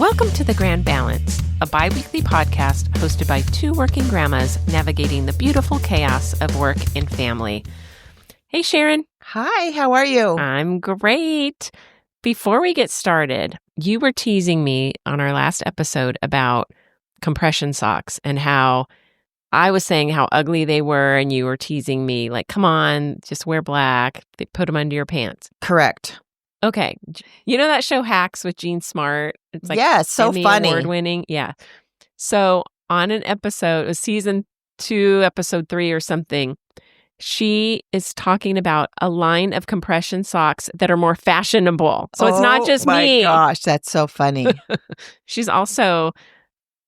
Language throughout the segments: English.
Welcome to The Grand Balance, a bi-weekly podcast hosted by two working grandmas navigating the beautiful chaos of work and family. Hey, Sharon. Hi, how are you? I'm great. Before we get started, you were teasing me on our last episode about compression socks and how I was saying how ugly they were, and you were teasing me like, come on, just wear black. They put them under your pants. Correct. Okay. You know that show Hacks with Jean Smart? It's like so Emmy funny. Award-winning. Yeah. So on an episode, it was season 2, episode 3 or something, she is talking about a line of compression socks that are more fashionable. So it's not just me. Oh my gosh, that's so funny. She's also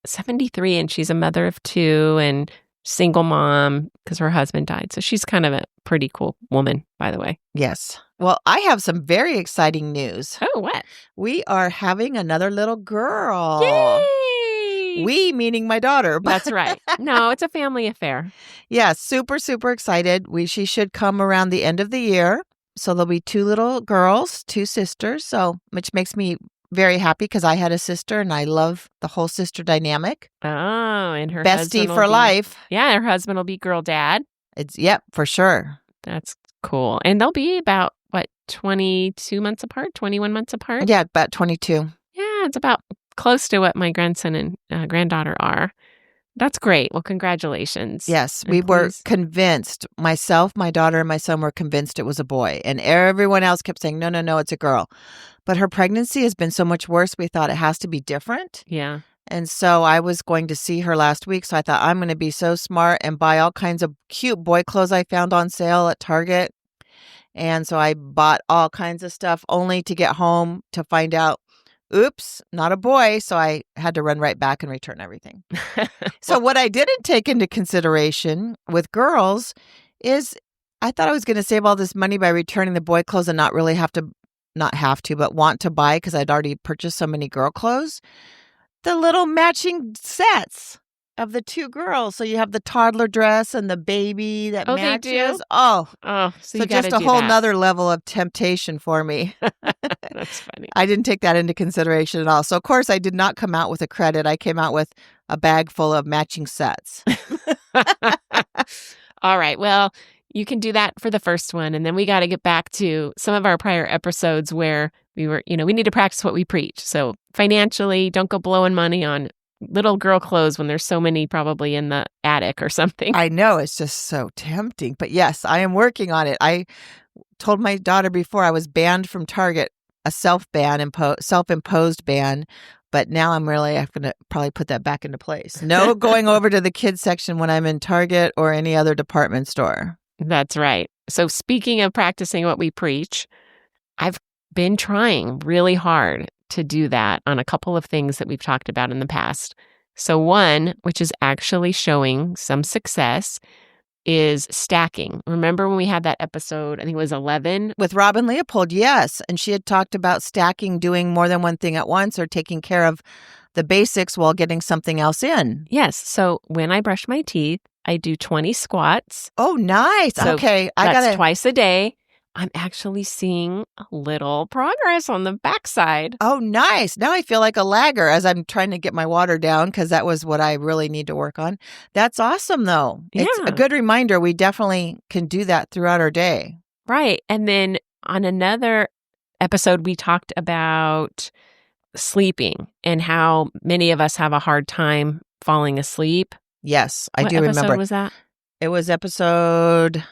73 and she's a mother of 2 and single mom because her husband died. So she's kind of a pretty cool woman, by the way. Yes. Well, I have some very exciting news. Oh, what? We are having another little girl. Yay! We, meaning my daughter. That's right. No, it's a family affair. Yeah, super, super excited. She should come around the end of the year. So there'll be 2 little girls, 2 sisters. So, which makes me very happy because I had a sister and I love the whole sister dynamic. Oh, and her bestie for will life. Yeah, her husband will be girl dad. Yep, for sure. That's cool. And they'll be about, 22 months apart, 21 months apart? Yeah, about 22. Yeah, it's about close to what my grandson and granddaughter are. That's great. Well, congratulations. Yes, we were convinced. Myself, my daughter, and my son were convinced it was a boy. And everyone else kept saying, no, it's a girl. But her pregnancy has been so much worse, we thought it has to be different. Yeah. And so I was going to see her last week. So I thought I'm going to be so smart and buy all kinds of cute boy clothes I found on sale at Target. And so I bought all kinds of stuff only to get home to find out, oops, not a boy. So I had to run right back and return everything. So what I didn't take into consideration with girls is I thought I was going to save all this money by returning the boy clothes and not really but want to buy because I'd already purchased so many girl clothes. The little matching sets of the 2 girls. So you have the toddler dress and the baby that matches. They do? Oh, so you just a whole nother level of temptation for me. That's funny. I didn't take that into consideration at all. So, of course, I did not come out with a credit. I came out with a bag full of matching sets. All right. Well, you can do that for the first one. And then we got to get back to some of our prior episodes where we were, we need to practice what we preach. So financially, don't go blowing money on little girl clothes when there's so many probably in the attic or something. I know. It's just so tempting. But yes, I am working on it. I told my daughter before I was banned from Target, a self-imposed ban. But now I'm going to probably put that back into place. No going over to the kids section when I'm in Target or any other department store. That's right. So speaking of practicing what we preach, I've been trying really hard to do that on a couple of things that we've talked about in the past. So one, which is actually showing some success, is stacking. Remember when we had that episode, I think it was 11? With Robin Leopold, yes. And she had talked about stacking, doing more than one thing at once or taking care of the basics while getting something else in. Yes. So when I brush my teeth, I do 20 squats. Oh, nice. So okay. That's twice a day. I'm actually seeing a little progress on the backside. Oh, nice. Now I feel like a lagger as I'm trying to get my water down because that was what I really need to work on. That's awesome, though. Yeah. It's a good reminder. We definitely can do that throughout our day. Right. And then on another episode, we talked about sleeping and how many of us have a hard time falling asleep. Yes, I do remember. remember. What episode was that? It was episode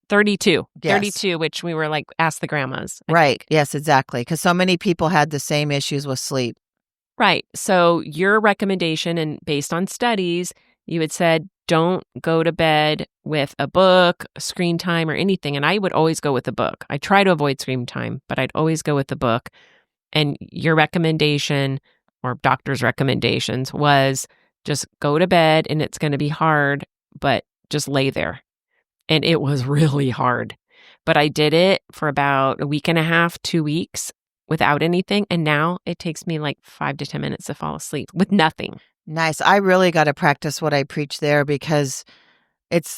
32. Yes. 32, which we were like, ask the grandmas. Right. Yes, exactly. Because so many people had the same issues with sleep. Right. So your recommendation, and based on studies, you had said, don't go to bed with a book, screen time, or anything. And I would always go with a book. I try to avoid screen time, but I'd always go with the book. And your recommendation, or doctor's recommendations, was just go to bed, and it's going to be hard, but just lay there. And it was really hard. But I did it for about a week and a half, 2 weeks without anything. And now it takes me like 5 to 10 minutes to fall asleep with nothing. Nice. I really got to practice what I preach there because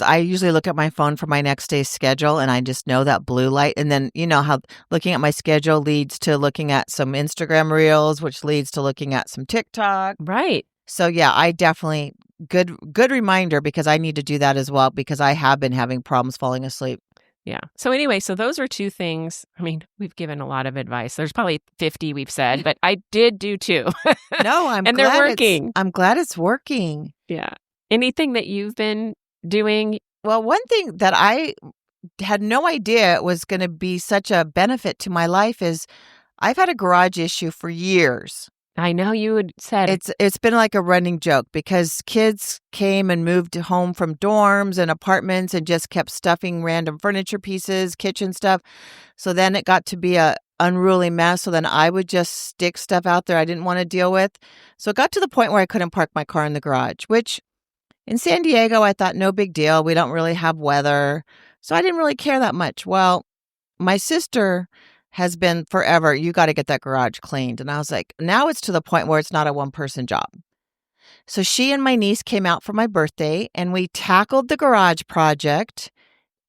I usually look at my phone for my next day's schedule, and I just know that blue light. And then you know how looking at my schedule leads to looking at some Instagram reels, which leads to looking at some TikTok. Right. So yeah, I definitely good reminder, because I need to do that as well, because I have been having problems falling asleep. Yeah. So anyway, so those are 2 things. I mean, we've given a lot of advice. There's probably 50 we've said, but I did do 2. No, and they're working. I'm glad it's working. Yeah. Anything that you've been doing? Well, one thing that I had no idea was going to be such a benefit to my life is I've had a garage issue for years. I know you had said It's been like a running joke, because kids came and moved home from dorms and apartments and just kept stuffing random furniture pieces, kitchen stuff. So then it got to be a unruly mess. So then I would just stick stuff out there I didn't want to deal with. So it got to the point where I couldn't park my car in the garage, which in San Diego, I thought no big deal. We don't really have weather. So I didn't really care that much. Well, my sister has been forever, you got to get that garage cleaned. And I was like, now it's to the point where it's not a one-person job. So she and my niece came out for my birthday, and we tackled the garage project.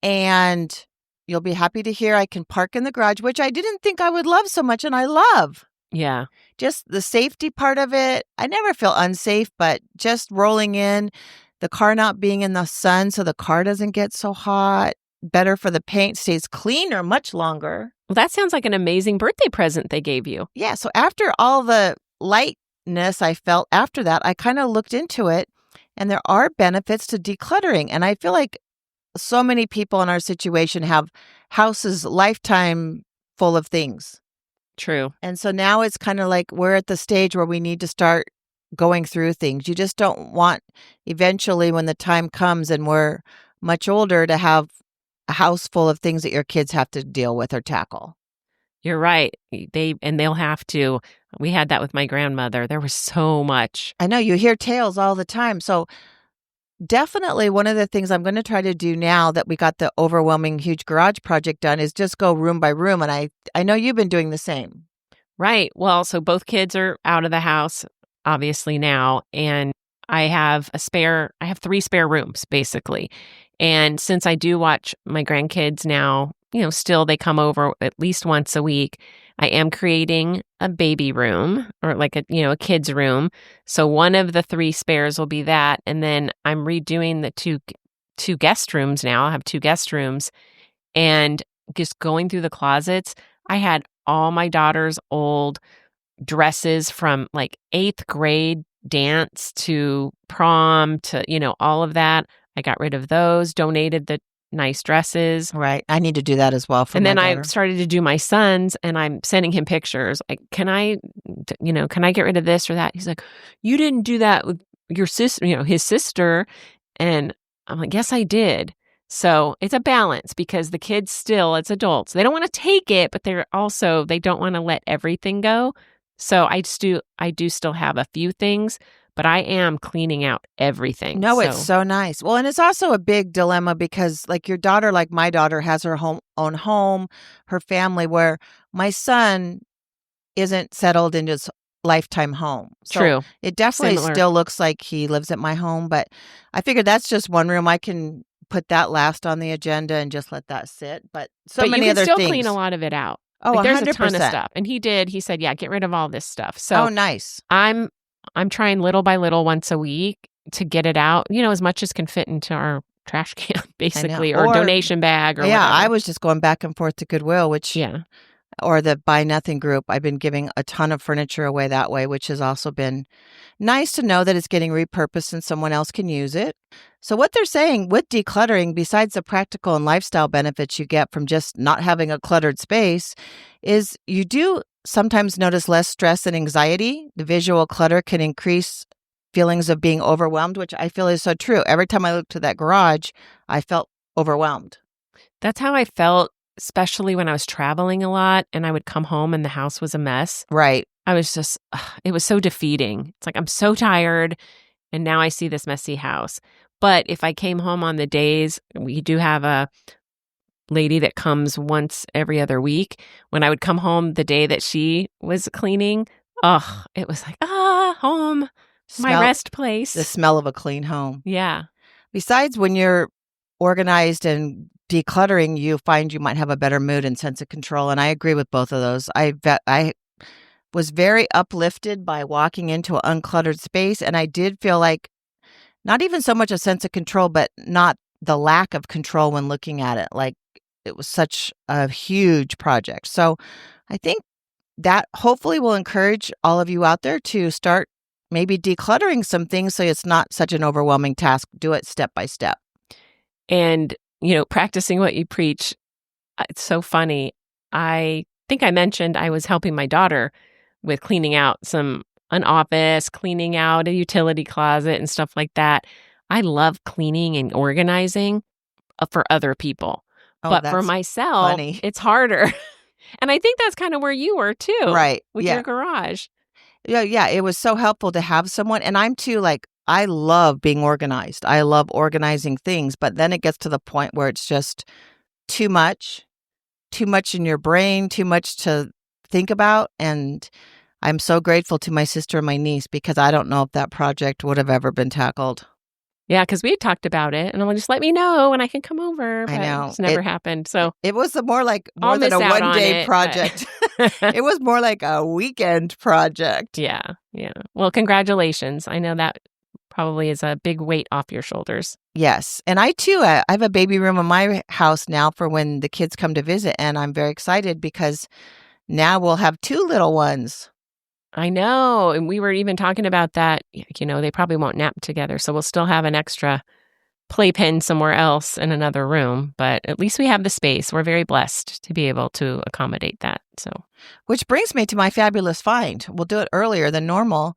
And you'll be happy to hear I can park in the garage, which I didn't think I would love so much, and I love. Yeah. Just the safety part of it. I never feel unsafe, but just rolling in, the car not being in the sun so the car doesn't get so hot. Better for the paint, stays cleaner much longer. Well, that sounds like an amazing birthday present they gave you. Yeah, so after all the lightness I felt after that, I kind of looked into it, and there are benefits to decluttering. And I feel like so many people in our situation have houses lifetime full of things. True. And so now it's kind of like we're at the stage where we need to start going through things. You just don't want eventually, when the time comes and we're much older, to have a house full of things that your kids have to deal with or tackle. You're right. They'll have to. We had that with my grandmother. There was so much. I know, you hear tales all the time. So definitely one of the things I'm going to try to do now that we got the overwhelming huge garage project done is just go room by room. And I know you've been doing the same. Right. Well, so both kids are out of the house, obviously now. And I have 3 spare rooms, basically. And since I do watch my grandkids now, still they come over at least once a week, I am creating a baby room, or like a kid's room. So one of the 3 spares will be that. And then I'm redoing the two guest rooms now. I have 2 guest rooms, and just going through the closets, I had all my daughter's old dresses from like 8th grade dance to prom to, all of that. I got rid of those, donated the nice dresses. Right. I need to do that as well for my daughter. And then I started to do my son's, and I'm sending him pictures. Like, can I get rid of this or that? He's like, you didn't do that with your sister, his sister. And I'm like, yes, I did. So it's a balance, because the kids still, it's adults. They don't want to take it, but they don't want to let everything go. So I do still have a few things, but I am cleaning out everything. No, it's so nice. Well, and it's also a big dilemma, because like your daughter, like my daughter, has her own home, her family, where my son isn't settled in his lifetime home. So True. It definitely still looks like he lives at my home, but I figured that's just one room. I can put that last on the agenda and just let that sit. But many other things. You can still clean a lot of it out. Oh, like, there's 100%. a ton of stuff. And he said, yeah, get rid of all this stuff. So oh, nice. I'm trying little by little once a week to get it out, as much as can fit into our trash can, basically, or donation bag or whatever. I was just going back and forth to Goodwill, or the Buy Nothing group. I've been giving a ton of furniture away that way, which has also been nice to know that it's getting repurposed and someone else can use it. So what they're saying with decluttering, besides the practical and lifestyle benefits you get from just not having a cluttered space, is you do sometimes notice less stress and anxiety. The visual clutter can increase feelings of being overwhelmed, which I feel is so true. Every time I looked to that garage, I felt overwhelmed. That's how I felt, especially when I was traveling a lot and I would come home and the house was a mess. Right. I was just, it was so defeating. It's like, I'm so tired, and now I see this messy house. But if I came home on the days, we do have a lady that comes once every other week. When I would come home the day that she was cleaning, it was like, home, my rest place. The smell of a clean home. Yeah. Besides, when you're organized and decluttering, you find you might have a better mood and sense of control. And I agree with both of those. I was very uplifted by walking into an uncluttered space. And I did feel like not even so much a sense of control, but not the lack of control when looking at it. Like it was such a huge project. So I think that hopefully will encourage all of you out there to start maybe decluttering some things so it's not such an overwhelming task. Do it step by step. And, practicing what you preach. It's so funny. I think I mentioned I was helping my daughter with cleaning out an office, cleaning out a utility closet and stuff like that. I love cleaning and organizing for other people. Oh, but for that's myself, funny. it's harder. And I think that's kind of where you were too. Right. With Yeah. your garage. Yeah. It was so helpful to have someone. And I'm too, like, I love being organized. I love organizing things. But then it gets to the point where it's just too much in your brain, too much to think about. And I'm so grateful to my sister and my niece because I don't know if that project would have ever been tackled. Yeah, because we had talked about it, and I'm like, just let me know and I can come over. But I know. it's never happened. So It was more I'll than a miss out on one-day it, project. but- It was more like a weekend project. Yeah. Well, congratulations. I know that probably is a big weight off your shoulders. Yes. And I too, I have a baby room in my house now for when the kids come to visit. And I'm very excited because now we'll have 2 little ones. I know. And we were even talking about that. They probably won't nap together. So we'll still have an extra playpen somewhere else in another room. But at least we have the space. We're very blessed to be able to accommodate that. So, which brings me to my fabulous find. We'll do it earlier than normal.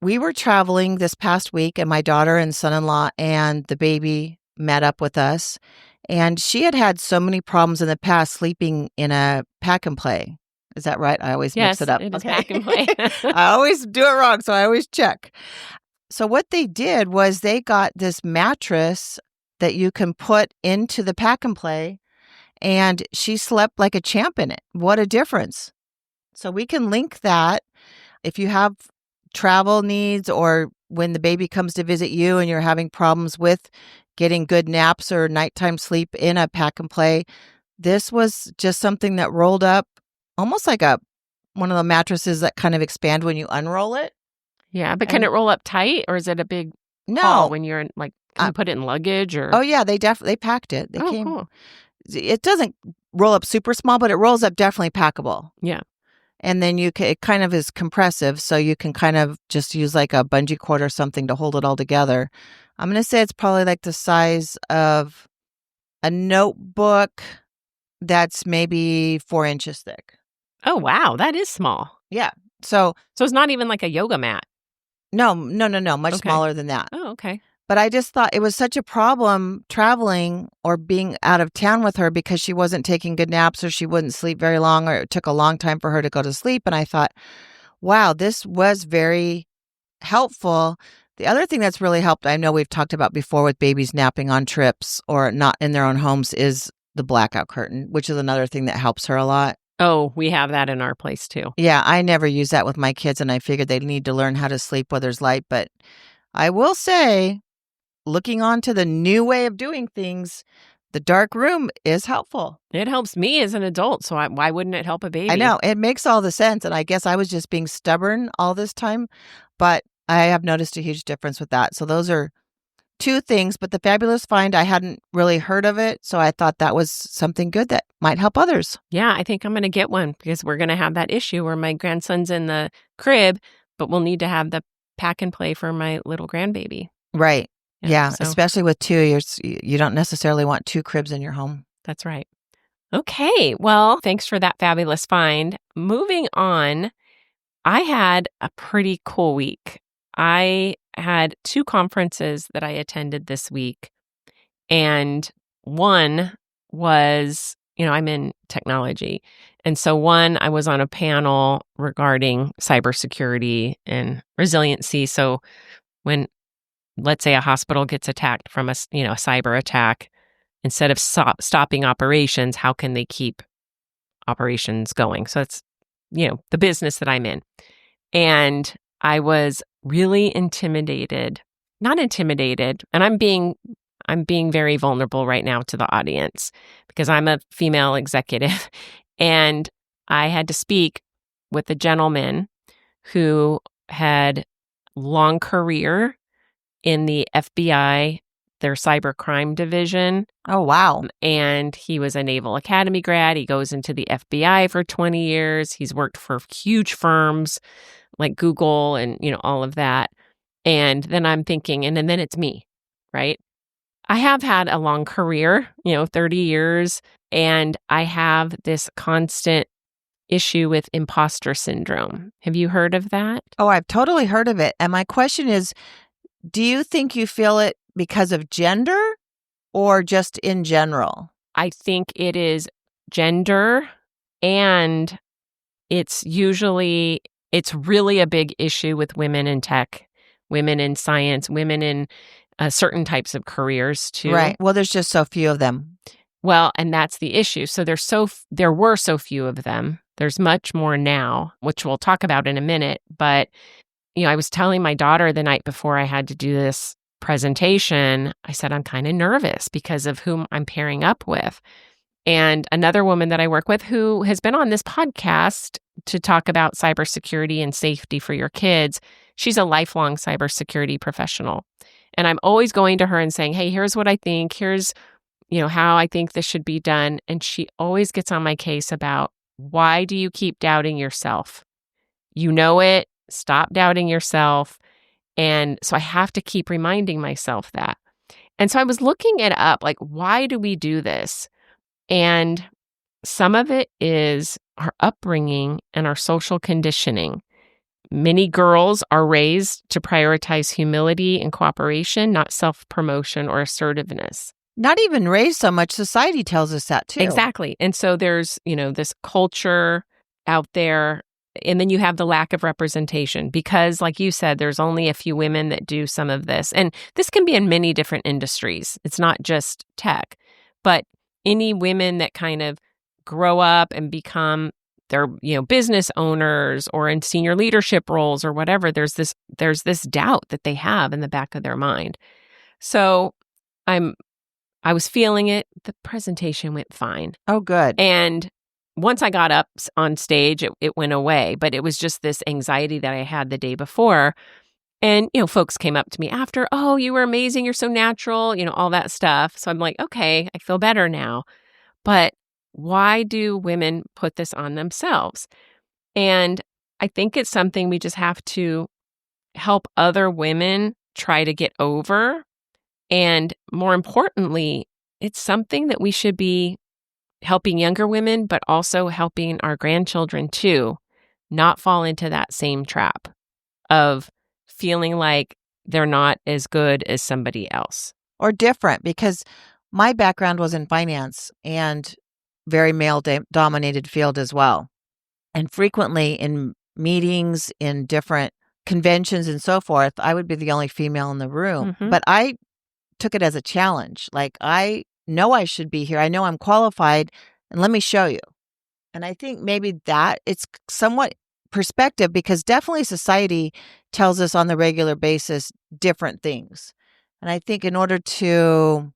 We were traveling this past week, and my daughter and son-in-law and the baby met up with us. And she had so many problems in the past sleeping in a pack and play. Is that right? I always mix it up. It is pack and play. I always do it wrong, so I always check. So what they did was they got this mattress that you can put into the pack and play, and she slept like a champ in it. What a difference. So we can link that if you have travel needs or when the baby comes to visit you and you're having problems with getting good naps or nighttime sleep in a pack and play. This was just something that rolled up almost like one of the mattresses that kind of expand when you unroll it. Yeah, but can it roll up tight or is it a big No. haul when you're can you put it in luggage or? Oh yeah, they packed it. Cool. It doesn't roll up super small, but it rolls up definitely packable. Yeah. And then it kind of is compressive, so you can kind of just use like a bungee cord or something to hold it all together. I'm going to say it's probably like the size of a notebook that's maybe 4 inches thick. Oh, wow. That is small. Yeah. So it's not even like a yoga mat. No. Much smaller than that. Oh, okay. But I just thought it was such a problem traveling or being out of town with her because she wasn't taking good naps or she wouldn't sleep very long or it took a long time for her to go to sleep. And I thought, wow, this was very helpful. The other thing that's really helped, I know we've talked about before with babies napping on trips or not in their own homes, is the blackout curtain, which is another thing that helps her a lot. Oh, we have that in our place too. Yeah, I never use that with my kids and I figured they'd need to learn how to sleep where there's light. But I will say, looking on to the new way of doing things, the dark room is helpful. It helps me as an adult, so why wouldn't it help a baby? I know. It makes all the sense, and I guess I was just being stubborn all this time, but I have noticed a huge difference with that. So those are 2 things, but the fabulous find, I hadn't really heard of it, so I thought that was something good that might help others. Yeah, I think I'm going to get one because we're going to have that issue where my grandson's in the crib, but we'll need to have the pack and play for my little grandbaby. Right. Yeah, so. Especially with 2, you don't necessarily want 2 cribs in your home. That's right. Okay, well, thanks for that fabulous find. Moving on, I had a pretty cool week. I had 2 conferences that I attended this week, and one was, I'm in technology, and so one, I was on a panel regarding cybersecurity and resiliency. So when let's say a hospital gets attacked from a cyber attack, instead of stopping operations, how can they keep operations going? So it's, the business that I'm in. And I was really intimidated not intimidated, and I'm being very vulnerable right now to the audience because I'm a female executive and I had to speak with a gentleman who had long career in the FBI, their cybercrime division. Oh, wow. And he was a Naval Academy grad. He goes into the FBI for 20 years. He's worked for huge firms like Google and, all of that. And then I'm thinking, and then it's me, right? I have had a long career, 30 years, and I have this constant issue with imposter syndrome. Have you heard of that? Oh, I've totally heard of it. And my question is, do you think you feel it because of gender or just in general? I think it is gender, and it's really a big issue with women in tech, women in science, women in certain types of careers too. Right. Well, there's just so few of them. Well, and that's the issue. So there were so few of them. There's much more now, which we'll talk about in a minute. But, I was telling my daughter the night before I had to do this presentation, I said, I'm kind of nervous because of whom I'm pairing up with. And another woman that I work with who has been on this podcast to talk about cybersecurity and safety for your kids, she's a lifelong cybersecurity professional. And I'm always going to her and saying, hey, here's what I think. Here's, how I think this should be done. And she always gets on my case about, why do you keep doubting yourself? You know it. Stop doubting yourself. And so I have to keep reminding myself that. And so I was looking it up, like, why do we do this? And some of it is our upbringing and our social conditioning. Many girls are raised to prioritize humility and cooperation, not self-promotion or assertiveness. Not even raised so much. Society tells us that too. Exactly. And so there's, this culture out there. And then you have the lack of representation because, like you said, there's only a few women that do some of this. And this can be in many different industries. It's not just tech. But any women that kind of grow up and become their, business owners or in senior leadership roles or whatever, there's this doubt that they have in the back of their mind. So I was feeling it. The presentation went fine. Oh, good. And once I got up on stage, it went away. But it was just this anxiety that I had the day before. And, folks came up to me after, oh, you were amazing. You're so natural, all that stuff. So I'm like, okay, I feel better now. But why do women put this on themselves? And I think it's something we just have to help other women try to get over. And more importantly, it's something that we should be helping younger women, but also helping our grandchildren too, not fall into that same trap of feeling like they're not as good as somebody else. Or different, because my background was in finance and very male-dominated field as well. And frequently in meetings, in different conventions and so forth, I would be the only female in the room. Mm-hmm. But I took it as a challenge. Like, I know I should be here. I know I'm qualified, and let me show you. And I think maybe that it's somewhat perspective, because definitely society tells us on the regular basis different things. And I think in order to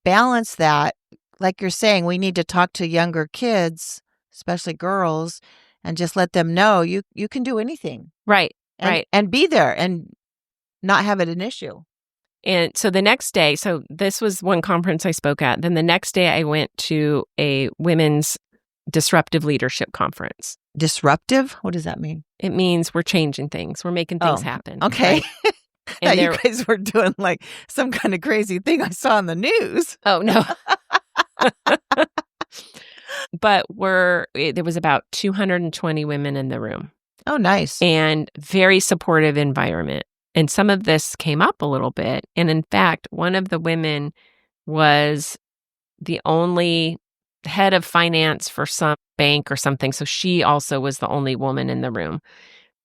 balance that, like you're saying, we need to talk to younger kids, especially girls, and just let them know you can do anything. Right, right. And be there and not have it an issue. And so the next day, so this was one conference I spoke at. Then the next day I went to a women's disruptive leadership conference. Disruptive? What does that mean? It means we're changing things. We're making things happen. Okay. Right? And you guys were doing like some kind of crazy thing I saw on the news. Oh, no. But there was about 220 women in the room. Oh, nice. And very supportive environment. And some of this came up a little bit. And in fact, one of the women was the only head of finance for some bank or something. So she also was the only woman in the room.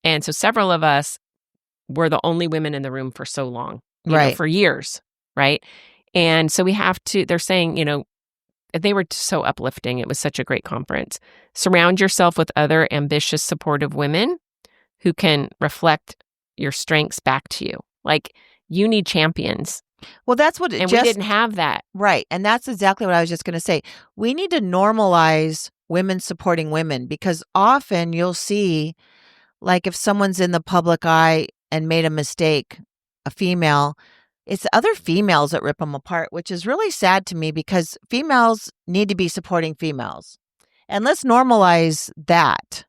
And so several of us were the only women in the room for so long, right? For years, right? And so we have to, they're saying, they were so uplifting. It was such a great conference. Surround yourself with other ambitious, supportive women who can reflect your strengths back to you. Like, you need champions. Well, that's what And we didn't have that. Right. And that's exactly what I was just going to say. We need to normalize women supporting women, because often you'll see, like, if someone's in the public eye and made a mistake, a female, it's other females that rip them apart, which is really sad to me, because females need to be supporting females. And let's normalize that.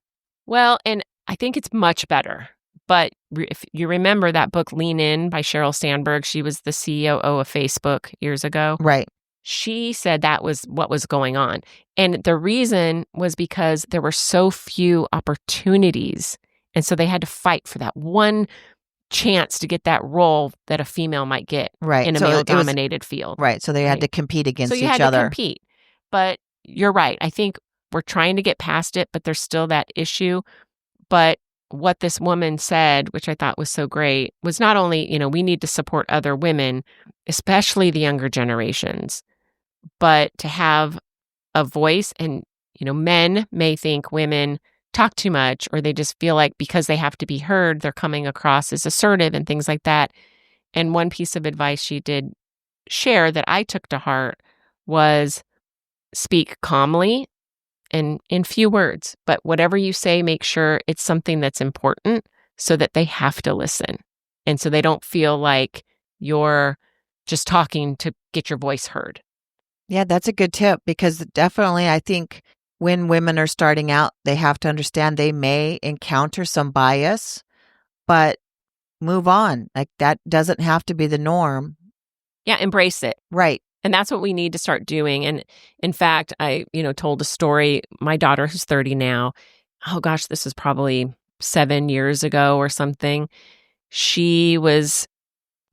Well, and I think it's much better. But if you remember that book, Lean In by Sheryl Sandberg, she was the COO of Facebook years ago. Right. She said that was what was going on. And the reason was because there were so few opportunities. And so they had to fight for that one chance to get that role that a female might get in a male-dominated field. Right. So they had to compete against each other. So you had to compete. But you're right. I think we're trying to get past it, but there's still that issue. But what this woman said, which I thought was so great, was not only, we need to support other women, especially the younger generations, but to have a voice. And, men may think women talk too much, or they just feel like because they have to be heard, they're coming across as assertive and things like that. And one piece of advice she did share that I took to heart was speak calmly and in few words, but whatever you say, make sure it's something that's important so that they have to listen. And so they don't feel like you're just talking to get your voice heard. Yeah, that's a good tip, because definitely I think when women are starting out, they have to understand they may encounter some bias, but move on. Like, that doesn't have to be the norm. Yeah, embrace it. Right. And that's what we need to start doing. And in fact, I, told a story. My daughter, who's 30 now, oh gosh, this is probably 7 years ago or something. She was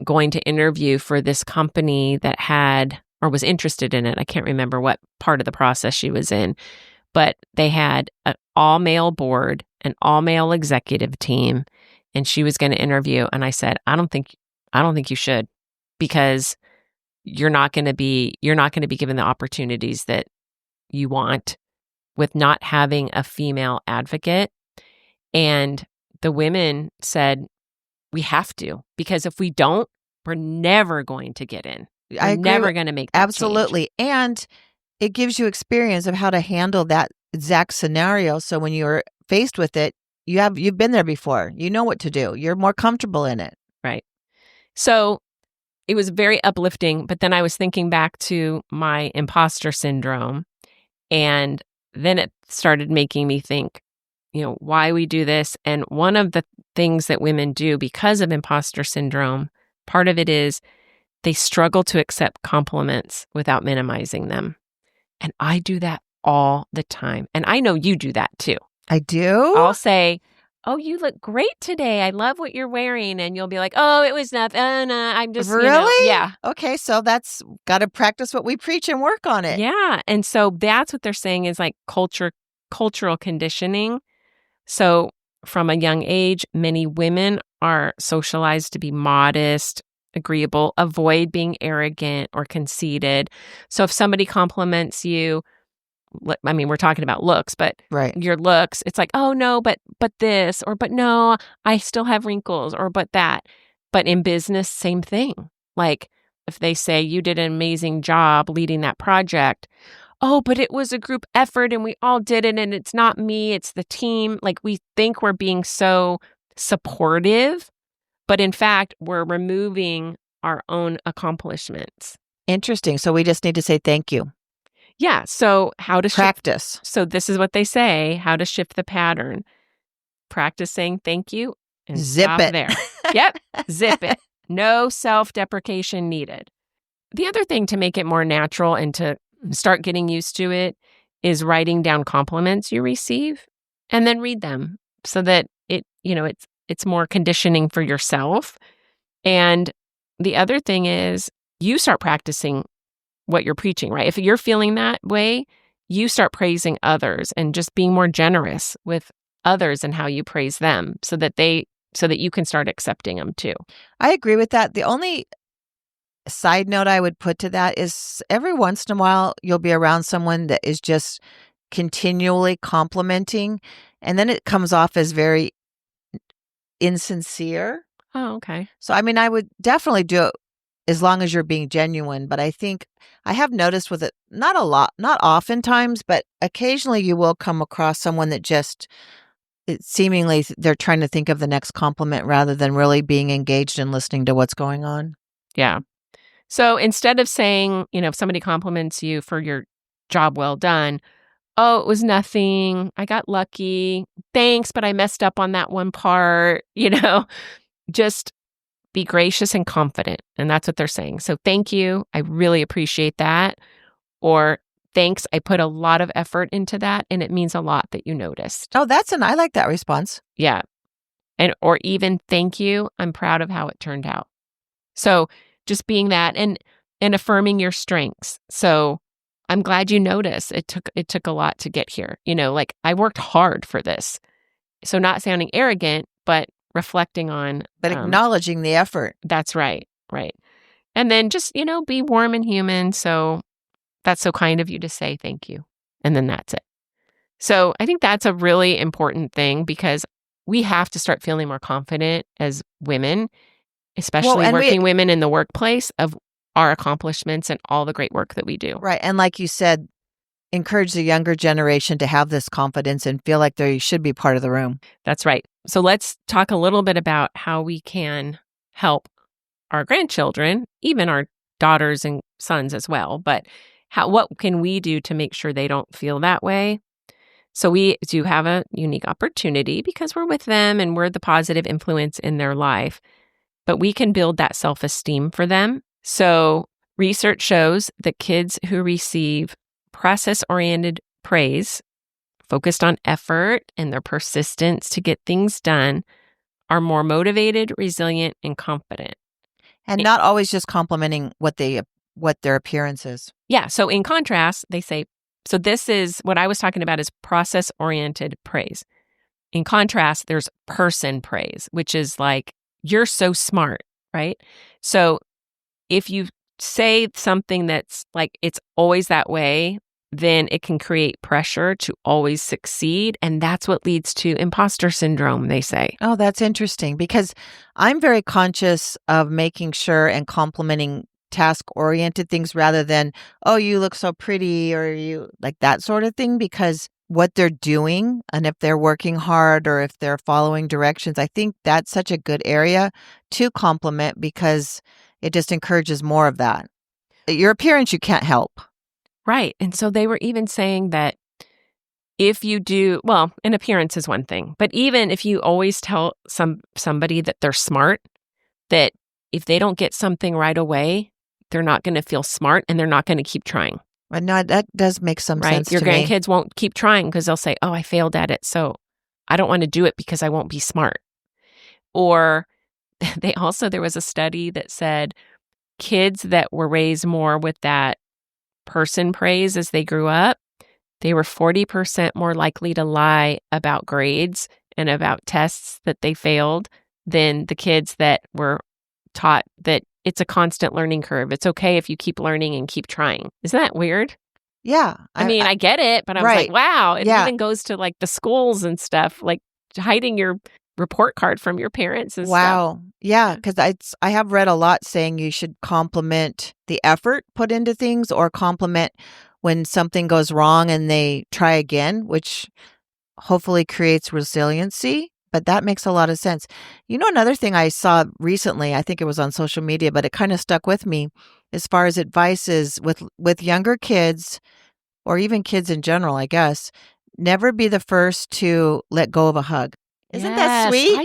going to interview for this company that had, or was interested in it. I can't remember what part of the process she was in, but they had an all-male board, an all-male executive team, and she was going to interview. And I said, I don't think you should, because you're not going to be given the opportunities that you want with not having a female advocate. And the women said, we have to, because if we don't, we're never going to get in. We're never going to make that absolutely change. And it gives you experience of how to handle that exact scenario. So when you're faced with it, you've been there before. You know what to do. You're more comfortable in it. Right. So it was very uplifting, but then I was thinking back to my imposter syndrome, and then it started making me think, why we do this. And one of the things that women do because of imposter syndrome, part of it is they struggle to accept compliments without minimizing them. And I do that all the time. And I know you do that too. I do? I'll say, oh, you look great today. I love what you're wearing. And you'll be like, oh, it was nothing. Oh, no, I'm just, really? Yeah. Okay. So that's got to practice what we preach and work on it. Yeah. And so that's what they're saying is like cultural conditioning. So from a young age, many women are socialized to be modest, agreeable, avoid being arrogant or conceited. So if somebody compliments you, I mean, we're talking about looks, but right. Your looks, it's like, oh no, but this, or but no, I still have wrinkles, or but that. But in business, same thing. Like if they say you did an amazing job leading that project, oh, but it was a group effort and we all did it and it's not me, it's the team. Like we think we're being so supportive, but in fact, we're removing our own accomplishments. Interesting. So we just need to say thank you. Yeah. So how to practice. So this is what they say, how to shift the pattern. Practice saying thank you and zip stop it. There. Yep. Zip it. No self-deprecation needed. The other thing to make it more natural and to start getting used to it is writing down compliments you receive and then read them so that it's more conditioning for yourself. And the other thing is you start practicing what you're preaching, right? If you're feeling that way, you start praising others and just being more generous with others and how you praise them so that you can start accepting them too. I agree with that. The only side note I would put to that is every once in a while, you'll be around someone that is just continually complimenting, and then it comes off as very insincere. Oh, okay. So, I mean, I would definitely do it as long as you're being genuine. But I think I have noticed with it, not a lot, not oftentimes, but occasionally you will come across someone that just seemingly they're trying to think of the next compliment rather than really being engaged and listening to what's going on. Yeah. So instead of saying, if somebody compliments you for your job well done, oh, it was nothing. I got lucky. Thanks, but I messed up on that one part. Just be gracious and confident. And that's what they're saying. So thank you. I really appreciate that. Or thanks. I put a lot of effort into that and it means a lot that you noticed. Oh, I like that response. Yeah. Or even thank you. I'm proud of how it turned out. So just being that and affirming your strengths. So I'm glad you noticed. It took a lot to get here. Like I worked hard for this. So not sounding arrogant, but reflecting on. But acknowledging the effort. That's right. Right. And then just, be warm and human. So that's so kind of you to say thank you. And then that's it. So I think that's a really important thing because we have to start feeling more confident as women, especially working women in the workplace, of our accomplishments and all the great work that we do. Right. And like you said, encourage the younger generation to have this confidence and feel like they should be part of the room. That's right. So let's talk a little bit about how we can help our grandchildren, even our daughters and sons as well. But what can we do to make sure they don't feel that way? So we do have a unique opportunity because we're with them and we're the positive influence in their life. But we can build that self-esteem for them. So research shows that kids who receive process-oriented praise, focused on effort and their persistence to get things done, are more motivated, resilient, and confident. And not always just complimenting what their appearance is. Yeah. So in contrast, they say, so this is what I was talking about is process-oriented praise. In contrast, there's person praise, which is like, you're so smart, right? So if you say something that's like, it's always that way, then it can create pressure to always succeed. And that's what leads to imposter syndrome, they say. Oh, that's interesting because I'm very conscious of making sure and complimenting task-oriented things rather than, oh, you look so pretty or you like that sort of thing, because what they're doing and if they're working hard or if they're following directions, I think that's such a good area to compliment because it just encourages more of that. Your appearance, you can't help. Right. And so they were even saying that if you do, well, an appearance is one thing, but even if you always tell somebody that they're smart, that if they don't get something right away, they're not going to feel smart and they're not going to keep trying. But no, that does make some sense Your to me. grandkids won't keep trying because they'll say, oh, I failed at it, so I don't want to do it because I won't be smart. Or there was a study that said kids that were raised more with that person praise as they grew up, they were 40% more likely to lie about grades and about tests that they failed than the kids that were taught that it's a constant learning curve. It's okay if you keep learning and keep trying. Isn't that weird? Yeah. I get it, but I was like, wow, it even goes to like the schools and stuff, like hiding your report card from your parents and stuff. Wow. Yeah, because I have read a lot saying you should compliment the effort put into things or compliment when something goes wrong and they try again, which hopefully creates resiliency. But that makes a lot of sense. Another thing I saw recently, I think it was on social media, but it kind of stuck with me as far as advice is with younger kids or even kids in general, I guess, never be the first to let go of a hug. Isn't that sweet?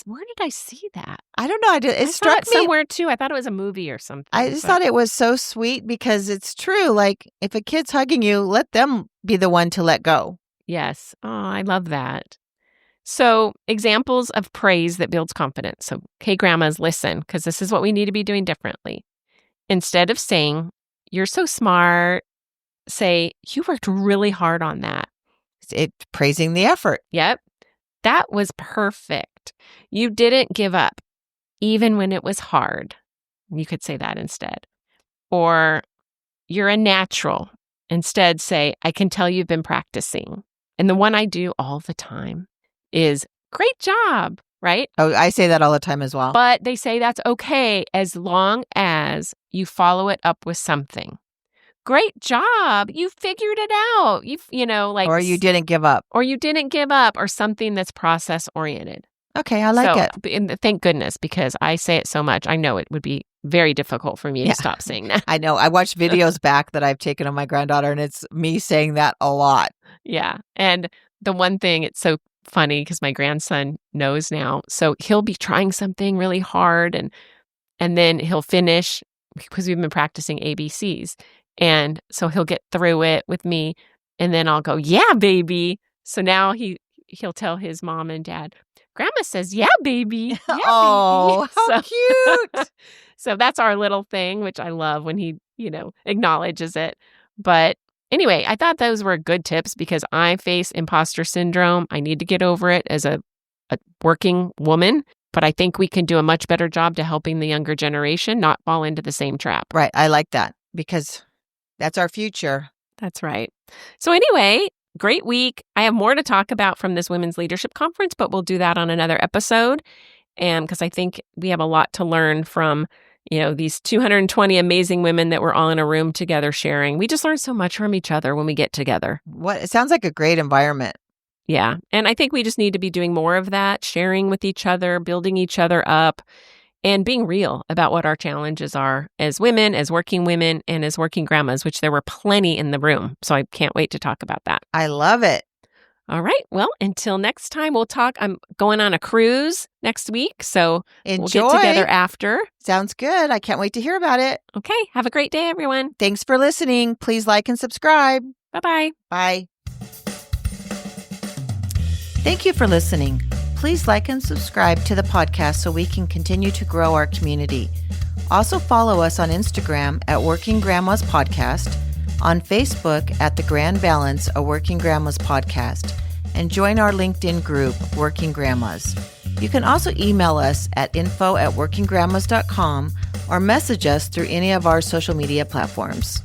Where did I see that? I don't know. It struck me somewhere too. I thought it was a movie or something. I just thought it was so sweet because it's true. Like if a kid's hugging you, let them be the one to let go. Yes. Oh, I love that. So examples of praise that builds confidence. So, okay, grandmas, listen, because this is what we need to be doing differently. Instead of saying, you're so smart, say, you worked really hard on that. Praising the effort. Yep. That was perfect. You didn't give up, even when it was hard. You could say that instead. Or you're a natural. Instead, say, I can tell you've been practicing. And the one I do all the time is great job, right? Oh, I say that all the time as well. But they say that's okay as long as you follow it up with something. Great job. You figured it out. Or you didn't give up. Or you didn't give up, or something that's process oriented. Okay, I like it. And thank goodness, because I say it so much. I know it would be very difficult for me to stop saying that. I know. I watched videos back that I've taken of my granddaughter, and it's me saying that a lot. Yeah. And the one thing, it's so funny because my grandson knows now. So he'll be trying something really hard and then he'll finish because we've been practicing ABCs. And so he'll get through it with me and then I'll go, yeah, baby. So now he'll tell his mom and dad, Grandma says, yeah, baby. Yeah, oh, baby. how cute. So that's our little thing, which I love when he, acknowledges it. But anyway, I thought those were good tips because I face imposter syndrome. I need to get over it as a working woman, but I think we can do a much better job to helping the younger generation not fall into the same trap. Right. I like that because that's our future. That's right. So anyway, great week. I have more to talk about from this Women's Leadership Conference, but we'll do that on another episode. And because I think we have a lot to learn from these 220 amazing women that we're all in a room together sharing. We just learn so much from each other when we get together. It sounds like a great environment. Yeah. And I think we just need to be doing more of that, sharing with each other, building each other up, and being real about what our challenges are as women, as working women, and as working grandmas, which there were plenty in the room. So I can't wait to talk about that. I love it. All right. Well, until next time, we'll talk. I'm going on a cruise next week, so Enjoy. We'll get together after. Sounds good. I can't wait to hear about it. Okay. Have a great day, everyone. Thanks for listening. Please like and subscribe. Bye-bye. Bye. Thank you for listening. Please like and subscribe to the podcast so we can continue to grow our community. Also follow us on Instagram at Working Grandmas Podcast, on Facebook at The Grand Balance, a Working Grandmas Podcast, and join our LinkedIn group, Working Grandmas. You can also email us at info@workinggrandmas.com or message us through any of our social media platforms.